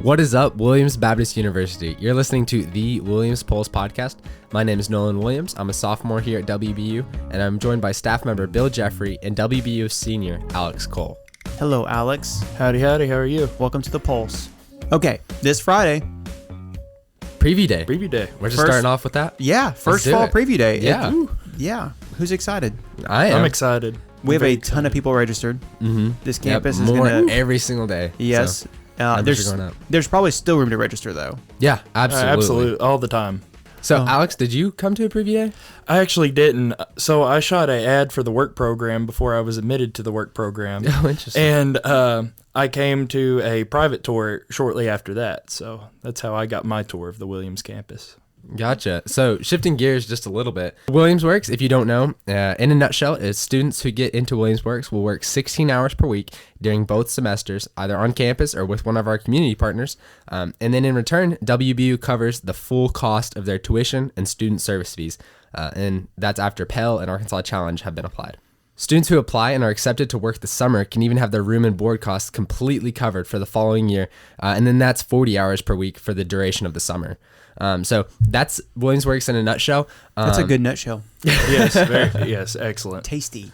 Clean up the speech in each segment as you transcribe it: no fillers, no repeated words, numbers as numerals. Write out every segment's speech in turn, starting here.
What is up, Williams Baptist University? You're listening to the Williams Pulse podcast. My name is Nolan Williams. I'm a sophomore here at WBU, and I'm joined by staff member Bill Jeffrey and WBU senior Alex Cole. Hello, Alex. Howdy, how are you? Welcome to the Pulse. Okay, this Friday. Preview day. We're just starting off with that? Yeah, first fall preview day. Yeah. Yeah. Who's excited? I am. I'm excited. We have a ton of people registered. Mm-hmm. This campus is more every single day. Yes. So going up. There's probably still room to register, though. Yeah, absolutely. Absolutely, all the time. So, Alex, did you come to a preview day? I actually didn't. So I shot an ad for the work program before I was admitted to the work program. Oh, interesting. And I came to a private tour shortly after that. So that's how I got my tour of the Williams campus. Gotcha. So shifting gears just a little bit. Williams Works, if you don't know, in a nutshell, is students who get into Williams Works will work 16 hours per week during both semesters, either on campus or with one of our community partners. And then in return, WBU covers the full cost of their tuition and student service fees. And that's after Pell and Arkansas Challenge have been applied. Students who apply and are accepted to work this summer can even have their room and board costs completely covered for the following year. And then that's 40 hours per week for the duration of the summer. So that's Williams Works in a nutshell. That's a good nutshell. Yes, yes, excellent. Tasty.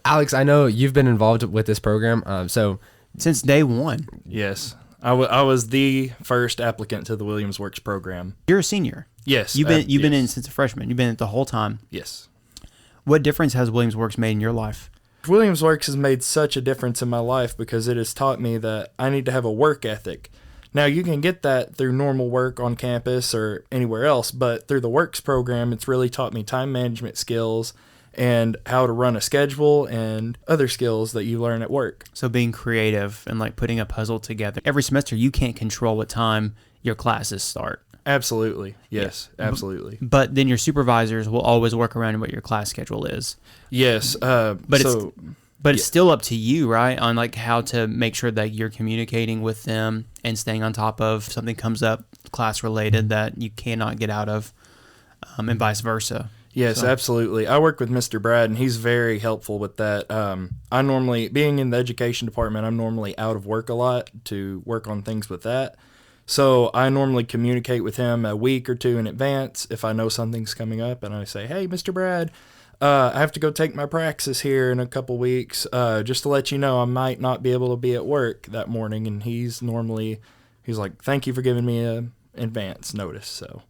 Alex, I know you've been involved with this program. So since day one. Yes, I was the first applicant to the Williams Works program. You're a senior. Yes, you've been in since a freshman. You've been in the whole time. Yes. What difference has Williams Works made in your life? Williams Works has made such a difference in my life because it has taught me that I need to have a work ethic. Now, you can get that through normal work on campus or anywhere else, but through the Works program, it's really taught me time management skills and how to run a schedule and other skills that you learn at work. So being creative and like putting a puzzle together. Every semester, you can't control what time your classes start. Absolutely. Yes, absolutely. But then your supervisors will always work around what your class schedule is. Yes. But it's still up to you, right, on like how to make sure that you're communicating with them and staying on top of something comes up class related that you cannot get out of, and vice versa. Yes, absolutely. I work with Mr. Brad, and he's very helpful with that. I normally, being in the education department, I'm normally out of work a lot to work on things with that. So I normally communicate with him a week or two in advance if I know something's coming up, and I say, hey, Mr. Brad, I have to go take my praxis here in a couple weeks. Just to let you know, I might not be able to be at work that morning. And he's like, thank you for giving me a advance notice. So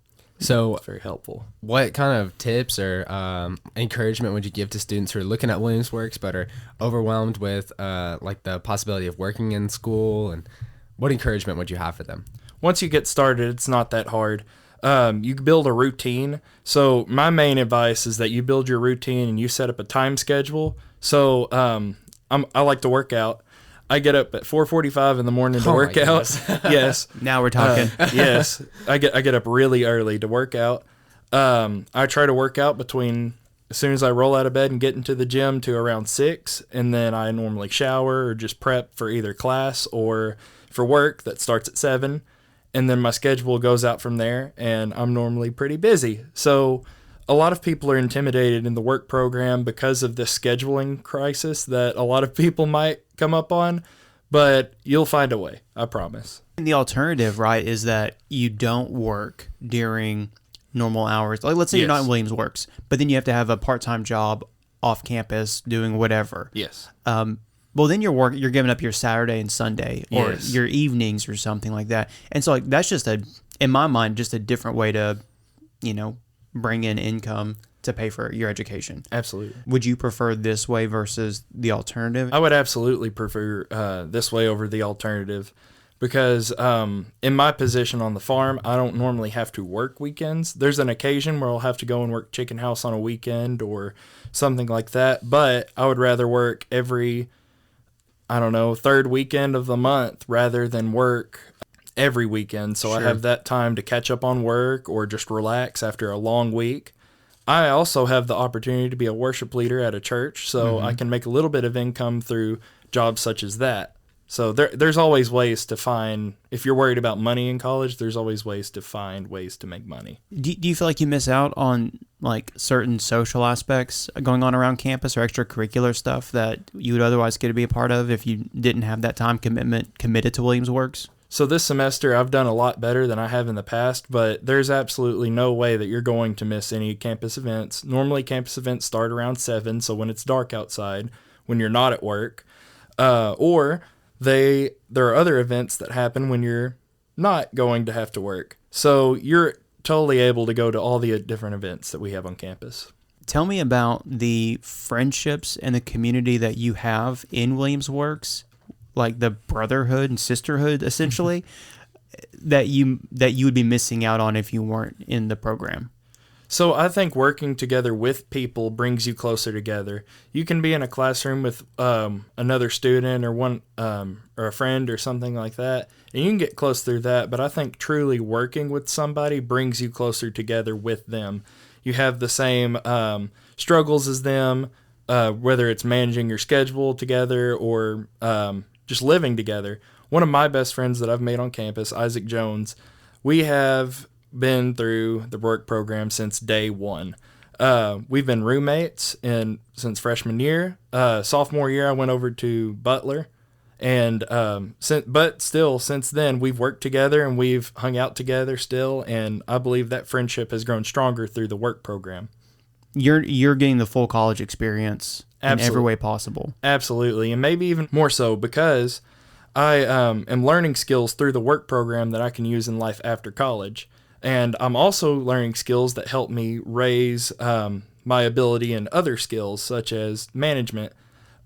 it's very helpful. What kind of tips or encouragement would you give to students who are looking at Williams Works but are overwhelmed with like the possibility of working in school? And what encouragement would you have for them? Once you get started, it's not that hard. You build a routine. So my main advice is that you build your routine and you set up a time schedule. So I like to work out. I get up at 4:45 in the morning to work out. Yes. Now we're talking. Yes. I get up really early to work out. I try to work out between as soon as I roll out of bed and get into the gym to around 6, and then I normally shower or just prep for either class or for work that starts at 7. And then my schedule goes out from there, and I'm normally pretty busy. So a lot of people are intimidated in the work program because of this scheduling crisis that a lot of people might come up on, but you'll find a way, I promise. And the alternative, right, is that you don't work during normal hours. Like, let's say you're not in Williams Works, but then you have to have a part-time job off campus doing whatever. Yes. Well, then you're giving up your Saturday and Sunday or your evenings or something like that. And so like that's just in my mind, just a different way to, bring in income to pay for your education. Absolutely. Would you prefer this way versus the alternative? I would absolutely prefer this way over the alternative because in my position on the farm, I don't normally have to work weekends. There's an occasion where I'll have to go and work chicken house on a weekend or something like that. But I would rather work every third weekend of the month rather than work every weekend. So I have that time to catch up on work or just relax after a long week. I also have the opportunity to be a worship leader at a church, so I can make a little bit of income through jobs such as that. So there's always ways to find, if you're worried about money in college, there's always ways to find ways to make money. Do you feel like you miss out on like certain social aspects going on around campus or extracurricular stuff that you would otherwise get to be a part of if you didn't have that time committed to Williams Works? So this semester, I've done a lot better than I have in the past, but there's absolutely no way that you're going to miss any campus events. Normally, campus events start around 7, so when it's dark outside, when you're not at work, or there are other events that happen when you're not going to have to work. So you're totally able to go to all the different events that we have on campus. Tell me about the friendships and the community that you have in Williams Works, like the brotherhood and sisterhood, essentially, that you would be missing out on if you weren't in the program. So I think working together with people brings you closer together. You can be in a classroom with another student or or a friend or something like that, and you can get close through that. But I think truly working with somebody brings you closer together with them. You have the same struggles as them, whether it's managing your schedule together or just living together. One of my best friends that I've made on campus, Isaac Jones, we have been through the work program since day one. We've been roommates since freshman year. Sophomore year, I went over to Butler. And since then, we've worked together and we've hung out together still. And I believe that friendship has grown stronger through the work program. You're getting the full college experience in every way possible. Absolutely. And maybe even more so because I am learning skills through the work program that I can use in life after college. And I'm also learning skills that help me raise my ability in other skills, such as management.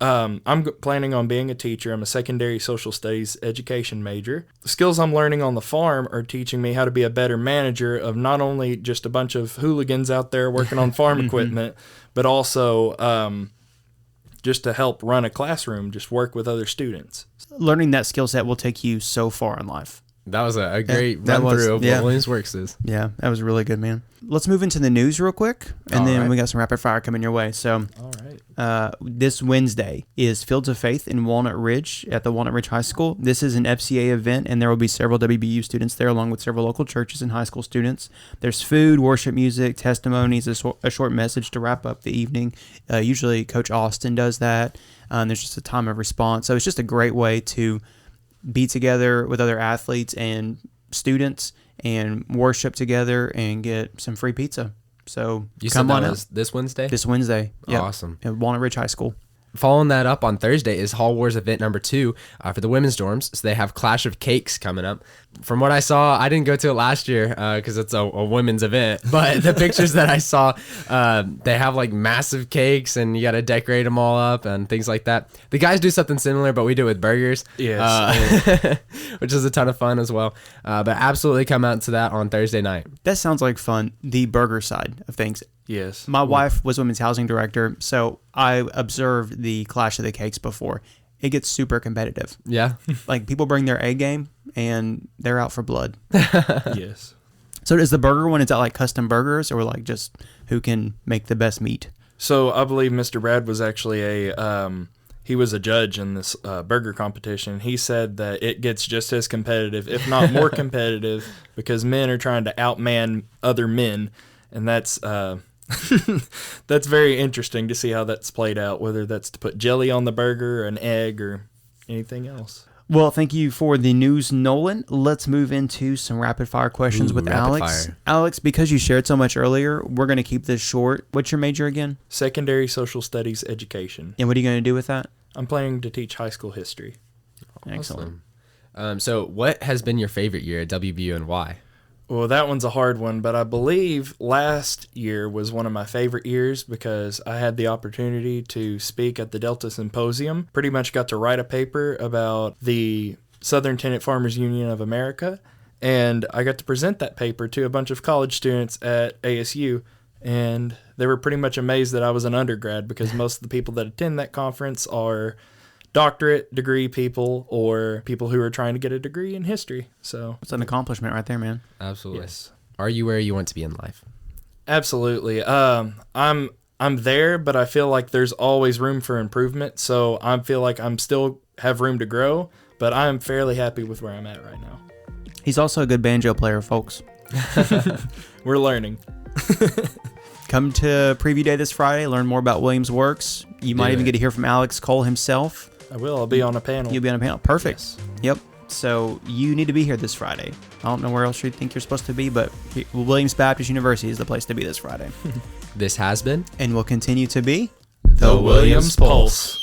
I'm planning on being a teacher. I'm a secondary social studies education major. The skills I'm learning on the farm are teaching me how to be a better manager of not only just a bunch of hooligans out there working on farm equipment, but also just to help run a classroom, just work with other students. Learning that skill set will take you so far in life. That was a great run-through of what Williams Works is. Yeah, that was really good, man. Let's move into the news real quick, and then we got some rapid fire coming your way. So, all right. This Wednesday is Fields of Faith in Walnut Ridge at the Walnut Ridge High School. This is an FCA event, and there will be several WBU students there, along with several local churches and high school students. There's food, worship music, testimonies, a short message to wrap up the evening. Usually Coach Austin does that. There's just a time of response. So it's just a great way to be together with other athletes and students and worship together and get some free pizza. So you come said on that out. was this Wednesday? This Wednesday. Yep. Awesome. At Walnut Ridge High School. Following that up on Thursday is Hall Wars event number 2 for the women's dorms. So they have Clash of Cakes coming up. From what I saw, I didn't go to it last year because it's a women's event. But the pictures that I saw, they have like massive cakes and you got to decorate them all up and things like that. The guys do something similar, but we do it with burgers. Yes. Which is a ton of fun as well. But absolutely come out to that on Thursday night. That sounds like fun. The burger side of things. Yes. My wife was women's housing director, so I observed the Clash of the Cakes before. It gets super competitive. Yeah. Like people bring their A game and they're out for blood. Yes. So is the burger one, is that like custom burgers or like just who can make the best meat? So I believe Mr. Brad was actually he was a judge in this burger competition. He said that it gets just as competitive, if not more competitive, because men are trying to outman other men. And that's that's very interesting to see how that's played out, whether that's to put jelly on the burger, an egg, or anything else. Well, thank you for the news, Nolan. Let's move into some rapid fire questions with Alex. fire. Alex, because you shared so much earlier, we're going to keep this short. What's your major again? Secondary social studies education. And what are you going to do with that? I'm planning to teach high school history. Excellent. So what has been your favorite year at WBU and why? Well, that one's a hard one, but I believe last year was one of my favorite years because I had the opportunity to speak at the Delta Symposium. Pretty much got to write a paper about the Southern Tenant Farmers Union of America, and I got to present that paper to a bunch of college students at ASU, and they were pretty much amazed that I was an undergrad because most of the people that attend that conference are doctorate degree people or people who are trying to get a degree in history. So It's an accomplishment right there, man. Absolutely. yes, Are you where you want to be in life? absolutely. I'm there, but I feel like there's always room for improvement. So I feel like I'm still have room to grow, but I'm fairly happy with where I'm at right now. He's also a good banjo player, folks. We're learning. Come to Preview Day this Friday, learn more about Williams Works. You might Do even it. get to hear from Alex Cole himself. I will. I'll be on a panel. You'll be on a panel. Perfect. Yes. Yep. So you need to be here this Friday. I don't know where else you think you're supposed to be, but Williams Baptist University is the place to be this Friday. This has been And will continue to be The Williams Pulse.